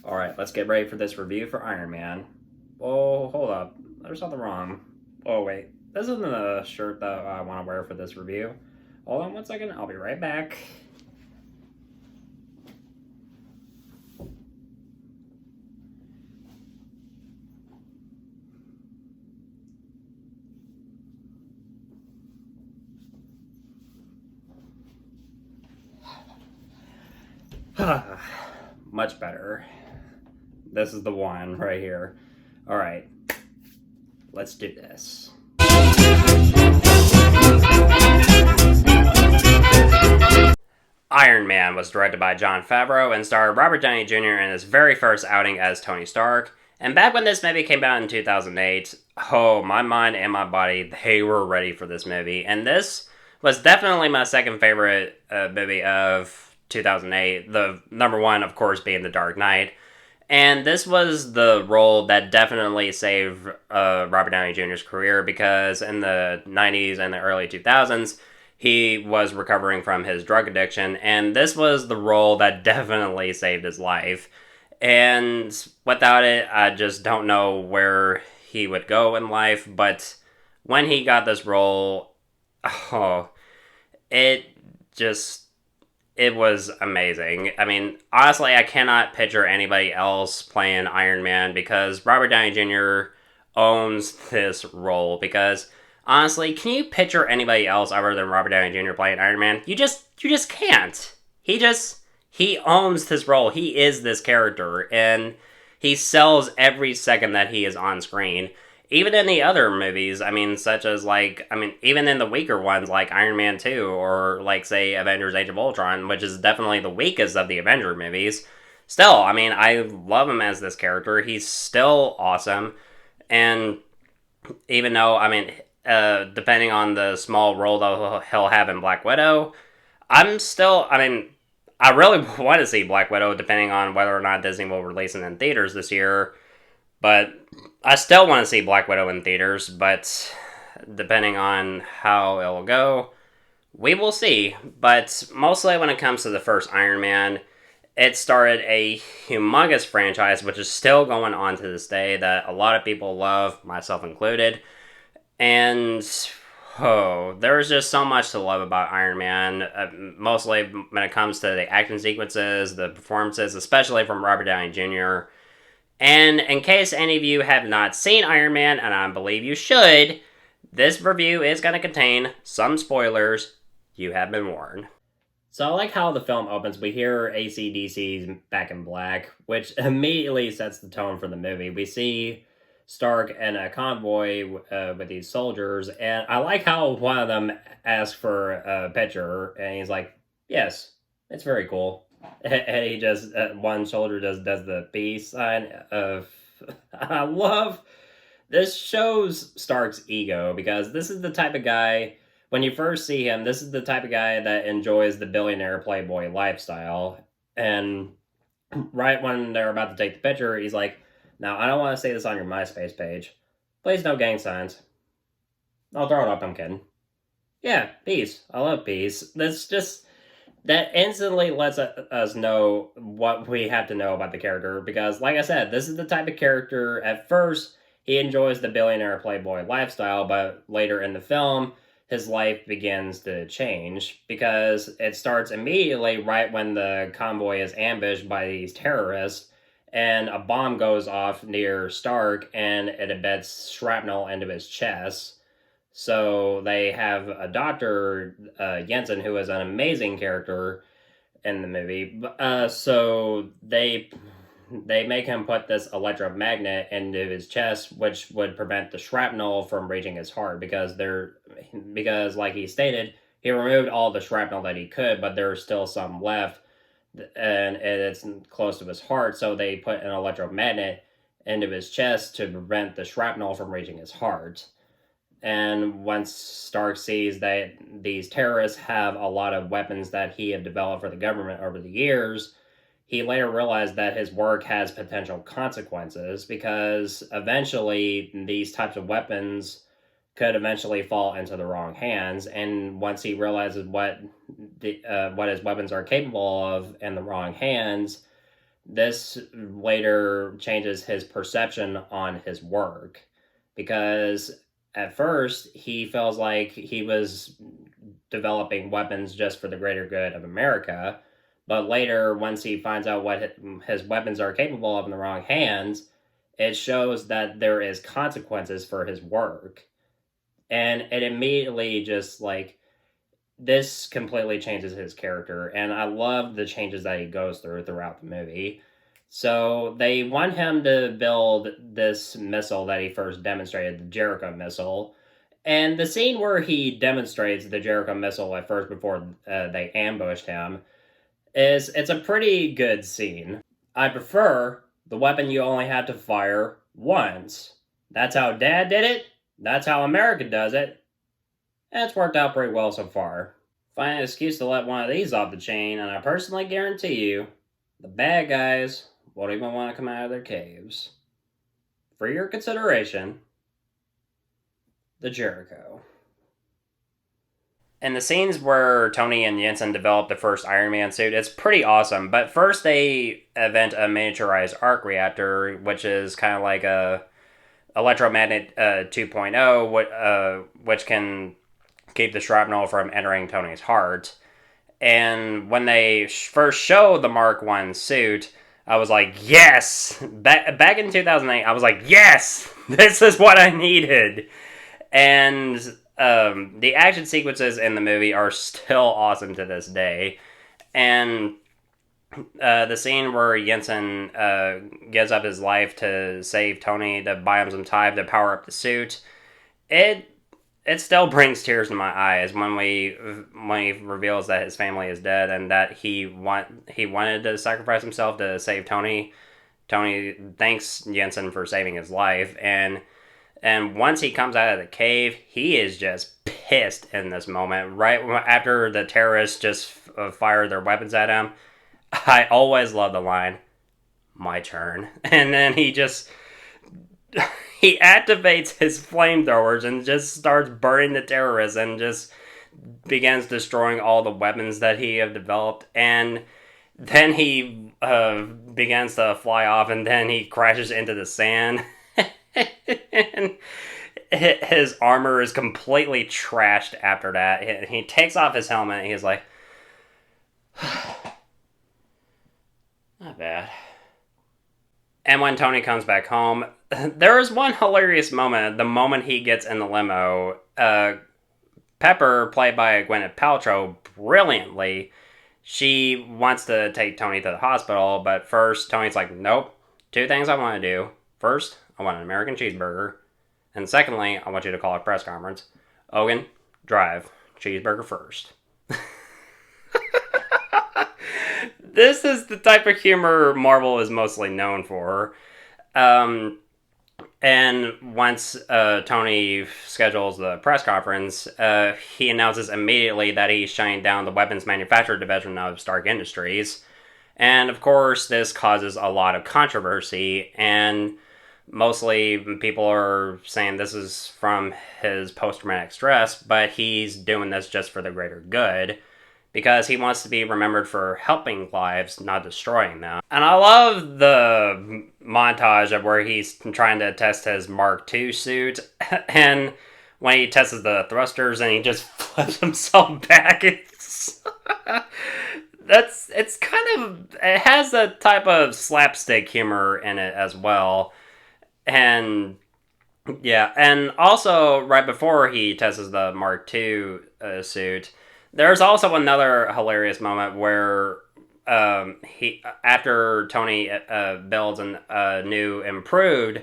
Alright, let's get ready for this review for Iron Man. Oh, hold up. There's something wrong. Oh, wait. This isn't the shirt that I want to wear for this review. Hold on one second. I'll be right back. Much better. This is the one right here. Alright. Let's do this. Iron Man was directed by Jon Favreau and starred Robert Downey Jr. in his very first outing as Tony Stark. And back when this movie came out in 2008, oh, my mind and my body, they were ready for this movie. And this was definitely my second favorite movie of 2008. The number one, of course, being The Dark Knight. And this was the role that definitely saved Robert Downey Jr.'s career, because in the 90s and the early 2000s, he was recovering from his drug addiction, and this was the role that definitely saved his life. And without it, I just don't know where he would go in life, but when he got this role, oh, it was amazing. I mean, honestly, I cannot picture anybody else playing Iron Man, because Robert Downey Jr. owns this role. Because honestly, can you picture anybody else other than Robert Downey Jr. playing Iron Man? You just can't. He owns this role. He is this character, and he sells every second that he is on screen. Even in the other movies, I mean, such as, even in the weaker ones, like Iron Man 2, or, say, Avengers Age of Ultron, which is definitely the weakest of the Avenger movies, still, I mean, I love him as this character. He's still awesome, and even though, depending on the small role that he'll have in Black Widow, I really want to see Black Widow, depending on whether or not Disney will release it in theaters this year. But I still want to see Black Widow in theaters, but depending on how it'll go, we will see. But mostly when it comes to the first Iron Man, it started a humongous franchise, which is still going on to this day, that a lot of people love, myself included. And there's just so much to love about Iron Man, mostly when it comes to the action sequences, the performances, especially from Robert Downey Jr., and in case any of you have not seen Iron Man, and I believe you should, this review is going to contain some spoilers. You have been warned. So I like how the film opens. We hear AC/DC's Back in Black, which immediately sets the tone for the movie. We see Stark and a convoy with these soldiers, and I like how one of them asks for a picture, and he's like, yes, it's very cool. And he just, one soldier just does the peace sign of, I love, this shows Stark's ego, because this is the type of guy, when you first see him, this is the type of guy that enjoys the billionaire playboy lifestyle. And right when they're about to take the picture, he's like, now, I don't want to say this on your MySpace page. Please no gang signs. I'll throw it up, I'm kidding. Yeah, peace. I love peace. That instantly lets us know what we have to know about the character, because, like I said, this is the type of character, at first, he enjoys the billionaire playboy lifestyle, but later in the film, his life begins to change, because it starts immediately right when the convoy is ambushed by these terrorists, and a bomb goes off near Stark, and it embeds shrapnel into his chest. So they have a Dr. Jensen, who is an amazing character in the movie. So they make him put this electromagnet into his chest, which would prevent the shrapnel from reaching his heart, because like he stated, he removed all the shrapnel that he could, but there's still some left, and it's close to his heart. So they put an electromagnet into his chest to prevent the shrapnel from reaching his heart. And once Stark sees that these terrorists have a lot of weapons that he had developed for the government over the years, he later realized that his work has potential consequences, because eventually these types of weapons could eventually fall into the wrong hands. And once he realizes what his weapons are capable of in the wrong hands, this later changes his perception on his work, because at first he feels like he was developing weapons just for the greater good of America, but later, once he finds out what his weapons are capable of in the wrong hands, it shows that there is consequences for his work. And it immediately just like, this completely changes his character, and I love the changes that he goes through throughout the movie. So they want him to build this missile that he first demonstrated, the Jericho missile. And the scene where he demonstrates the Jericho missile at first before they ambushed him it's a pretty good scene. I prefer the weapon you only have to fire once. That's how Dad did it. That's how America does it. And it's worked out pretty well so far. Find an excuse to let one of these off the chain, and I personally guarantee you, the bad guys won't even want to come out of their caves. For your consideration, the Jericho. And the scenes where Tony and Jensen develop the first Iron Man suit, it's pretty awesome. But first they invent a miniaturized arc reactor, which is kind of like a electromagnet 2.0, which can keep the shrapnel from entering Tony's heart. And when they first showed the Mark 1 suit, I was like, yes! Back in 2008, I was like, yes! This is what I needed! And the action sequences in the movie are still awesome to this day. And the scene where Jensen gives up his life to save Tony, to buy him some time to power up the suit, it still brings tears to my eyes when he reveals that his family is dead and that he wanted to sacrifice himself to save Tony. Tony thanks Jensen for saving his life, and once he comes out of the cave, he is just pissed in this moment. Right after the terrorists just fire their weapons at him, I always love the line, "My turn," and then he activates his flamethrowers and just starts burning the terrorists and just begins destroying all the weapons that he have developed. And then he begins to fly off, and then he crashes into the sand. And his armor is completely trashed after that. He takes off his helmet and he's like, not bad. And when Tony comes back home, there is one hilarious moment. The moment he gets in the limo, Pepper, played by Gwyneth Paltrow, brilliantly, she wants to take Tony to the hospital, but first Tony's like, nope, 2 things I want to do. First, I want an American cheeseburger. And secondly, I want you to call a press conference. Ogan, drive. Cheeseburger first. This is the type of humor Marvel is mostly known for. And once Tony schedules the press conference, he announces immediately that he's shutting down the weapons manufacturer division of Stark Industries. And of course, this causes a lot of controversy, and mostly people are saying this is from his post-traumatic stress, but he's doing this just for the greater good, because he wants to be remembered for helping lives, not destroying them. And I love the montage of where he's trying to test his Mark II suit, and when he tests the thrusters and he just flips himself back, it has a type of slapstick humor in it as well. And yeah, and also right before he tests the Mark II suit, there's also another hilarious moment where after Tony builds a new improved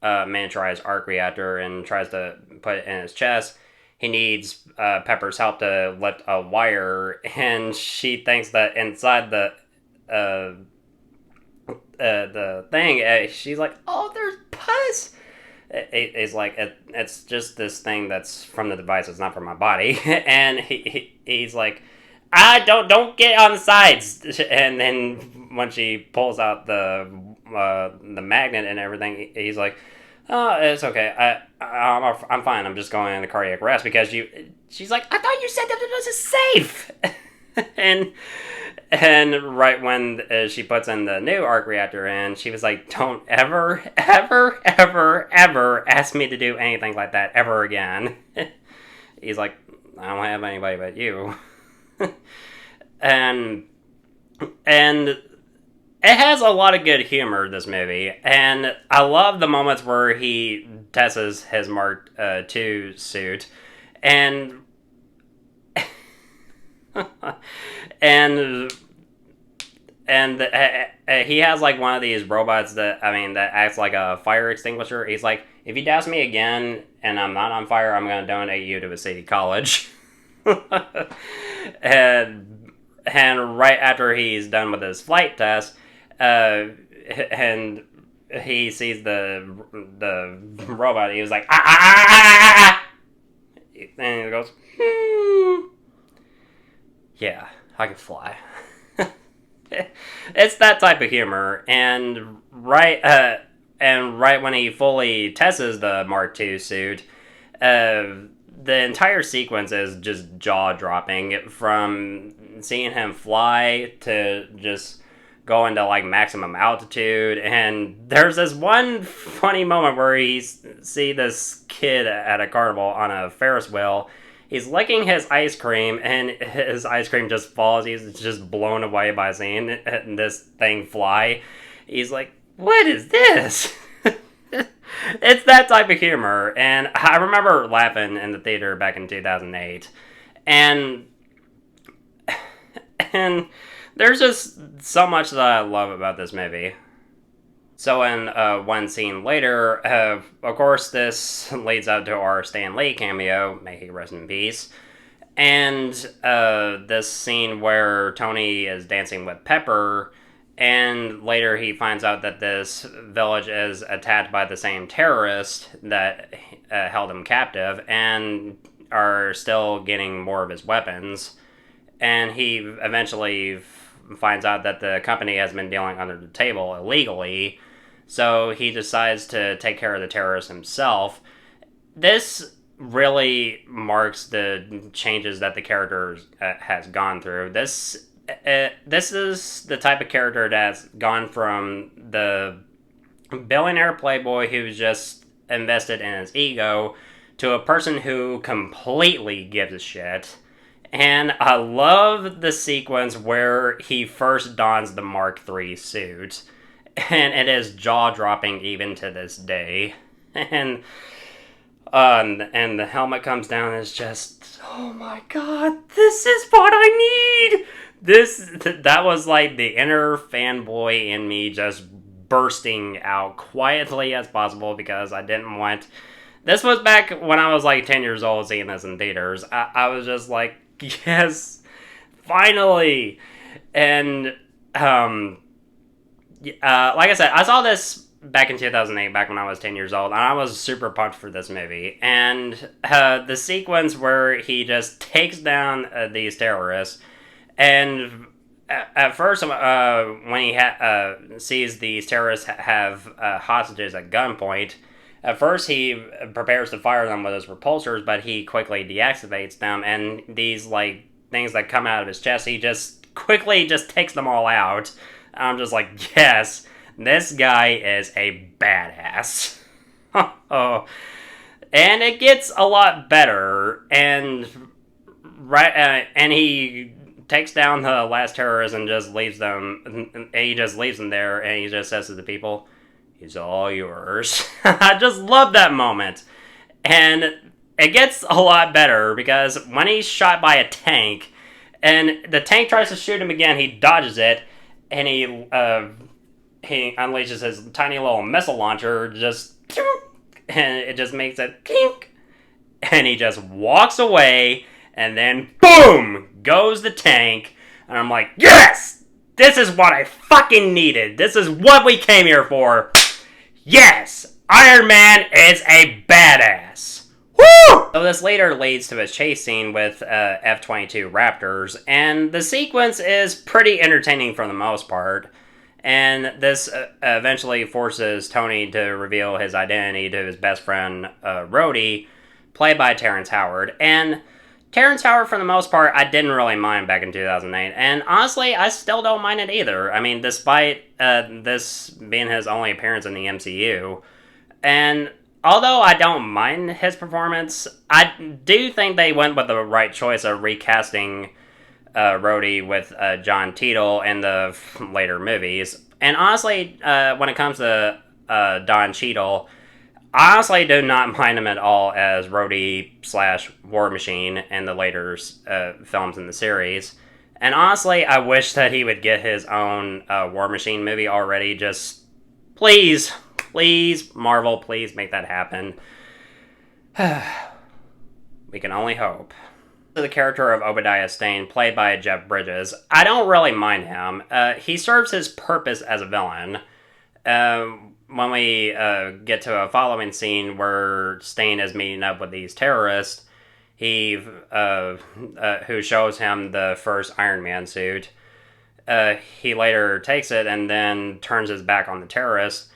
miniaturized arc reactor and tries to put it in his chest, he needs Pepper's help to lift a wire, and she thinks that inside the thing, she's like, "Oh, there's pus." It's like it's just this thing that's from the device. It's not from my body, and he's like, don't get on the sides." And then when she pulls out the magnet and everything, he's like, "Oh, it's okay. I'm fine. I'm just going into cardiac arrest because you." She's like, "I thought you said that it was safe." And right when she puts in the new arc reactor in, she was like, don't ever, ever, ever, ever ask me to do anything like that ever again. He's like, I don't have anybody but you. and it has a lot of good humor, this movie. And I love the moments where he tests his Mark II suit. And and he has like one of these robots that acts like a fire extinguisher. He's like, if you douse me again and I'm not on fire, I'm going to donate you to a city college. and right after he's done with his flight test, and he sees the robot, he was like, ah! And he goes, yeah, I can fly. It's that type of humor, and right when he fully tests the Mark II suit, the entire sequence is just jaw-dropping, from seeing him fly to just go into like maximum altitude. And there's this one funny moment where he see this kid at a carnival on a Ferris wheel. He's licking his ice cream, and his ice cream just falls. He's just blown away by seeing this thing fly. He's like, what is this? It's that type of humor. And I remember laughing in the theater back in 2008. And there's just so much that I love about this movie. So in one scene later, of course, this leads up to our Stan Lee cameo, may he rest in peace, and this scene where Tony is dancing with Pepper, and later he finds out that this village is attacked by the same terrorist that held him captive, and are still getting more of his weapons, and he eventually finds out that the company has been dealing under the table illegally, so he decides to take care of the terrorists himself. This really marks the changes that the character has gone through. This is the type of character that's gone from the billionaire playboy who's just invested in his ego to a person who completely gives a shit. And I love the sequence where he first dons the Mark III suit. And it is jaw-dropping even to this day. And the helmet comes down and it's just, oh my god, this is what I need! That was like the inner fanboy in me just bursting out quietly as possible, because I didn't want... This was back when I was like 10 years old seeing this in theaters. I was just like, yes, finally! And, like I said, I saw this back in 2008, back when I was 10 years old, and I was super pumped for this movie. And the sequence where he just takes down these terrorists, and at first, when he sees these terrorists have hostages at gunpoint, at first he prepares to fire them with his repulsors, but he quickly deactivates them, and these like things that come out of his chest, he just quickly just takes them all out. I'm just like, yes, this guy is a badass. Oh, and it gets a lot better, and and he takes down the last terrorist and just leaves them. And he just leaves them there, and he just says to the people, "He's all yours." I just love that moment, and it gets a lot better because when he's shot by a tank, and the tank tries to shoot him again, he dodges it. And he unleashes his tiny little missile launcher, and it just makes it kink, and he just walks away, and then boom goes the tank, and I'm like, yes, this is what I fucking needed. This is what we came here for. Yes, Iron Man is a badass. Woo! So this later leads to a chase scene with F-22 Raptors, and the sequence is pretty entertaining for the most part. And this eventually forces Tony to reveal his identity to his best friend, Rhodey, played by Terence Howard. And Terence Howard, for the most part, I didn't really mind back in 2008, and honestly, I still don't mind it either. I mean, despite this being his only appearance in the MCU, and although I don't mind his performance, I do think they went with the right choice of recasting Rhodey with John Titor in the later movies. And honestly, when it comes to Don Cheadle, I honestly do not mind him at all as Rhodey slash War Machine in the later films in the series. And honestly, I wish that he would get his own War Machine movie already. Just please, please, Marvel, please make that happen. We can only hope. The character of Obadiah Stane, played by Jeff Bridges, I don't really mind him. He serves his purpose as a villain. When we get to a following scene where Stane is meeting up with these terrorists, who shows him the first Iron Man suit. He later takes it and then turns his back on the terrorists.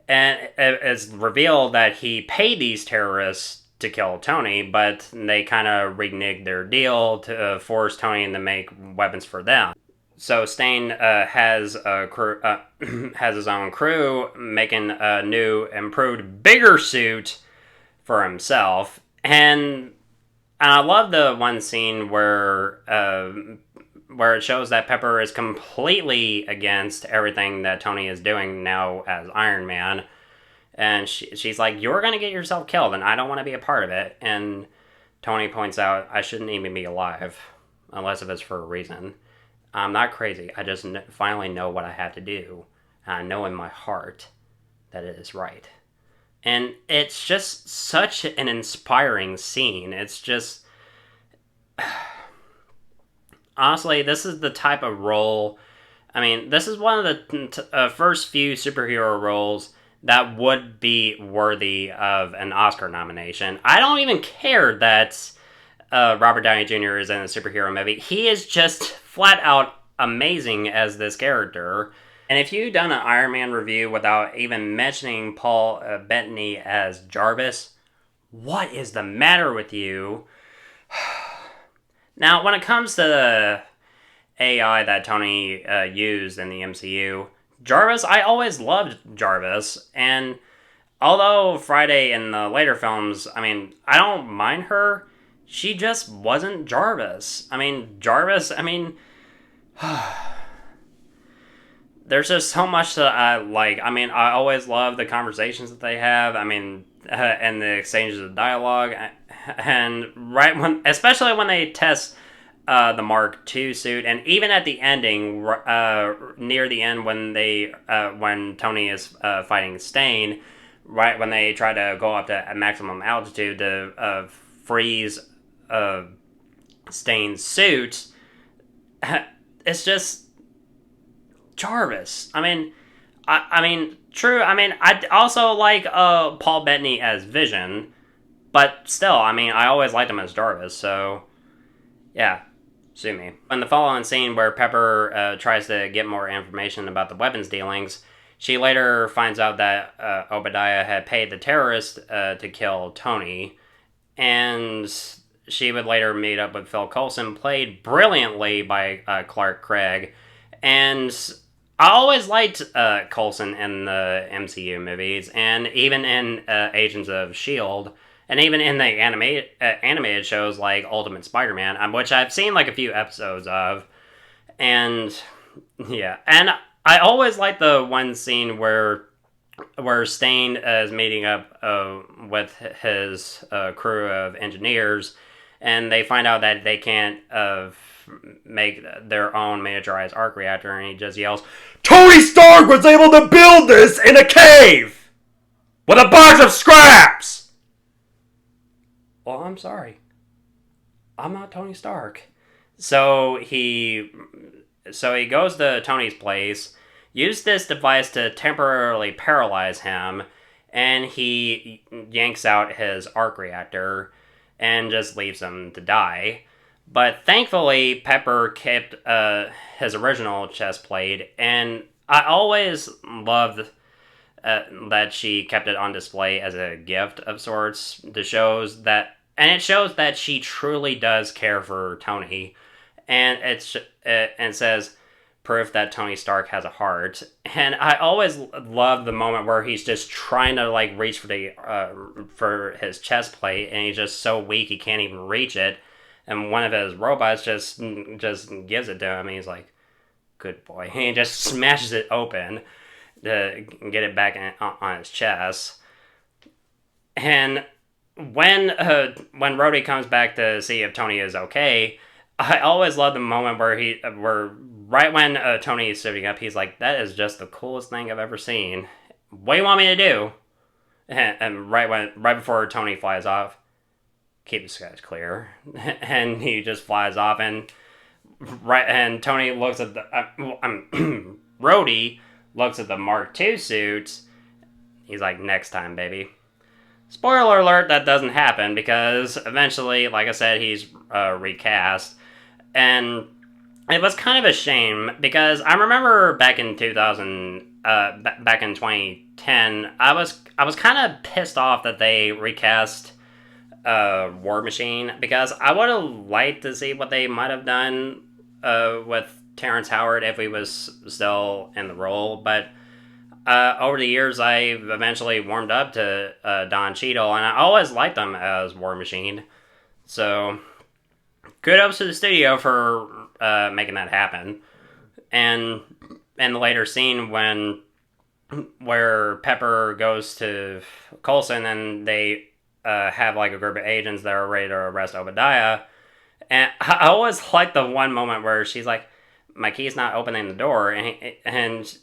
And it's revealed that he paid these terrorists to kill Tony, but they kind of reneged their deal to force Tony to make weapons for them. So Stane has a crew, has his own crew making a new, improved, bigger suit for himself, and I love the one scene where it shows that Pepper is completely against everything that Tony is doing now as Iron Man. And she's like, you're going to get yourself killed, and I don't want to be a part of it. And Tony points out, I shouldn't even be alive, unless if it's for a reason. I'm not crazy. I just finally know what I have to do. And I know in my heart that it is right. And it's just such an inspiring scene. It's just... Honestly, this is the type of role... I mean, this is one of the first few superhero roles that would be worthy of an Oscar nomination. I don't even care that Robert Downey Jr. is in a superhero movie. He is just flat out amazing as this character. And if you've done an Iron Man review without even mentioning Paul Bettany as Jarvis, what is the matter with you? Now, when it comes to the AI that Tony used in the MCU, Jarvis, I always loved Jarvis, and although Friday in the later films, I mean, I don't mind her, she just wasn't Jarvis. I mean, Jarvis, I mean, there's just so much that I like. I mean, I always love the conversations that they have, I mean, and the exchanges of dialogue, and especially when they test the Mark II suit, and even at the ending, near the end when Tony is fighting Stane, right when they try to go up to maximum altitude to freeze Stane's suit, it's just Jarvis. I mean, true. I mean, I also like Paul Bettany as Vision, but still, I mean, I always liked him as Jarvis. So, yeah. Sue me. In the following scene where Pepper tries to get more information about the weapons dealings, she later finds out that Obadiah had paid the terrorist to kill Tony, and she would later meet up with Phil Coulson, played brilliantly by Clark Gregg, and I always liked Coulson in the MCU movies, and even in Agents of S.H.I.E.L.D., and even in the animated shows like Ultimate Spider-Man, which I've seen like a few episodes of. And yeah, and I always like the one scene where Stane is meeting up with his crew of engineers, and they find out that they can't make their own miniaturized arc reactor, and he just yells, "Tony Stark was able to build this in a cave with a box of scraps!" Well, I'm sorry. I'm not Tony Stark. So he goes to Tony's place, used this device to temporarily paralyze him, and he yanks out his arc reactor and just leaves him to die. But thankfully, Pepper kept his original chest plate, and I always loved that she kept it on display as a gift of sorts to shows that and it shows that she truly does care for Tony, and it says proof that Tony Stark has a heart. And I always love the moment where he's just trying to like reach for his chest plate, and he's just so weak he can't even reach it. And one of his robots just gives it to him. And he's like, "Good boy," and he just smashes it open to get it back on his chest. And when Rhodey comes back to see if Tony is okay, I always love the moment where right when Tony is sitting up, he's like, "That is just the coolest thing I've ever seen. What do you want me to do?" And right before Tony flies off, "Keep the skies clear," and he just flies off, and Tony looks at the Rhodey looks at the Mark II suit. He's like, "Next time, baby." Spoiler alert, that doesn't happen because eventually, like I said, he's recast. And it was kind of a shame because I remember back in 2010, I was kind of pissed off that they recast War Machine because I would have liked to see what they might have done with Terence Howard if he was still in the role, but over the years, I've eventually warmed up to Don Cheadle, and I always liked him as War Machine. So, kudos to the studio for making that happen. And in the later scene where Pepper goes to Coulson and they have like a group of agents that are ready to arrest Obadiah, and I always like the one moment where she's like, "My key's not opening the door," and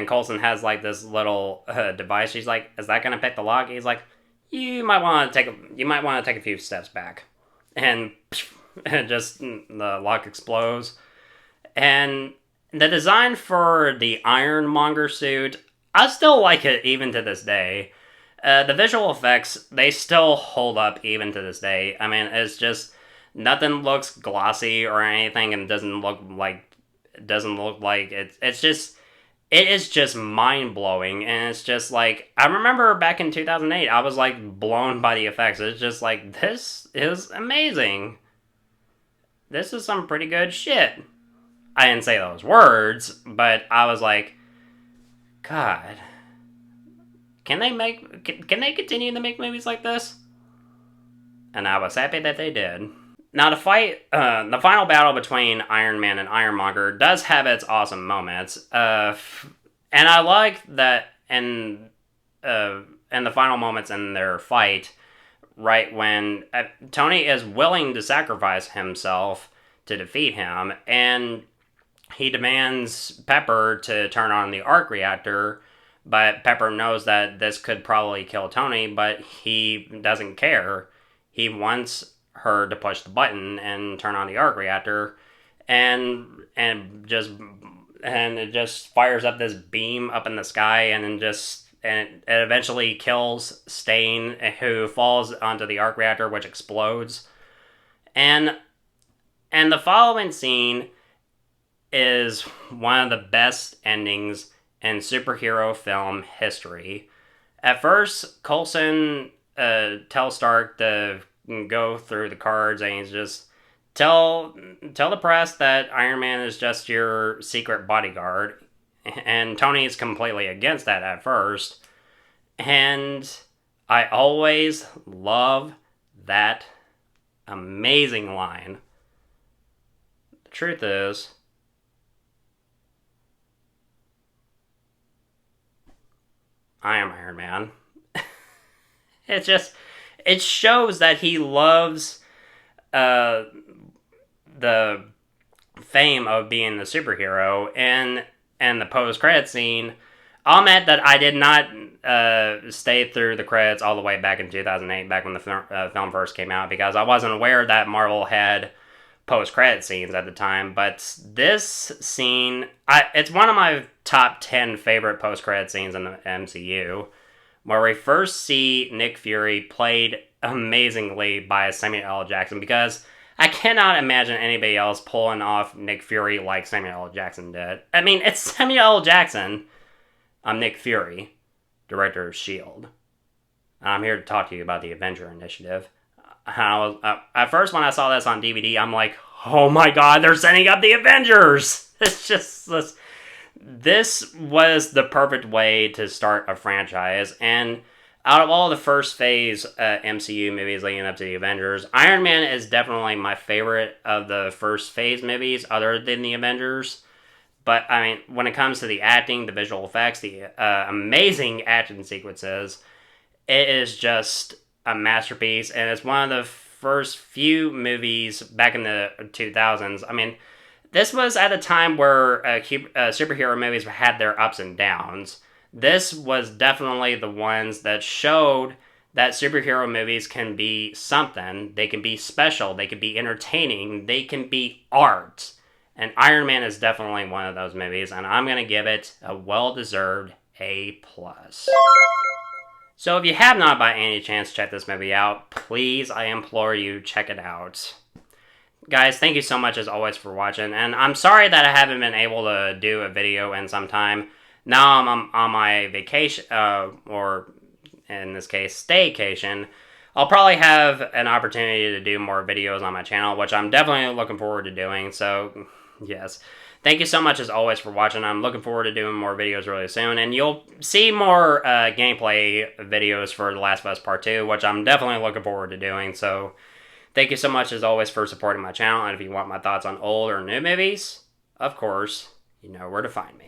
Coulson has like this little device. She's like, "Is that gonna pick the lock?" He's like, "You might want to take a few steps back," and just the lock explodes. And the design for the Ironmonger suit, I still like it even to this day. The visual effects, they still hold up even to this day. I mean, it's just nothing looks glossy or anything, and doesn't look like it is just mind-blowing. And it's just like, I remember back in 2008 I was like blown by the effects. It's just like, this is amazing, this is some pretty good shit. I didn't say those words, but I was like, God, can they continue to make movies like this? And I was happy that they did. Now, the final battle between Iron Man and Ironmonger does have its awesome moments, and I like that in the final moments in their fight, right when Tony is willing to sacrifice himself to defeat him, and he demands Pepper to turn on the arc reactor, but Pepper knows that this could probably kill Tony, but he doesn't care. He wants her to push the button and turn on the arc reactor, and it just fires up this beam up in the sky, and it eventually kills Stain, who falls onto the arc reactor, which explodes. And the following scene is one of the best endings in superhero film history. At first, Coulson tells Stark to go through the cards, and he's just tell the press that Iron Man is just your secret bodyguard. And Tony is completely against that at first. And I always love that amazing line. The truth is, I am Iron Man. It shows that he loves the fame of being the superhero. And the post-credit scene, I'll admit that I did not stay through the credits all the way back in 2008, back when the film first came out, because I wasn't aware that Marvel had post-credit scenes at the time. But this scene, it's one of my top 10 favorite post-credit scenes in the MCU, where we first see Nick Fury played amazingly by Samuel L. Jackson, because I cannot imagine anybody else pulling off Nick Fury like Samuel L. Jackson did. I mean, it's Samuel L. Jackson. I'm Nick Fury, director of S.H.I.E.L.D. I'm here to talk to you about the Avenger Initiative. At first when I saw this on DVD, I'm like, oh my god, they're setting up the Avengers. It's just this was the perfect way to start a franchise. And out of all the first phase MCU movies leading up to the Avengers, Iron Man is definitely my favorite of the first phase movies, other than the Avengers. But I mean, when it comes to the acting, the visual effects, the amazing action sequences, it is just a masterpiece, and it's one of the first few movies back in the 2000s. I mean, this was at a time where superhero movies had their ups and downs. This was definitely the ones that showed that superhero movies can be something. They can be special. They can be entertaining. They can be art. And Iron Man is definitely one of those movies, and I'm going to give it a well-deserved A+. So if you have not by any chance checked this movie out, please, I implore you, check it out. Guys, thank you so much as always for watching, and I'm sorry that I haven't been able to do a video in some time. Now I'm on my vacation, or in this case, staycation. I'll probably have an opportunity to do more videos on my channel, which I'm definitely looking forward to doing, so yes. Thank you so much as always for watching. I'm looking forward to doing more videos really soon, and you'll see more gameplay videos for The Last of Us Part 2, which I'm definitely looking forward to doing, so thank you so much as always for supporting my channel, and if you want my thoughts on old or new movies, of course, you know where to find me.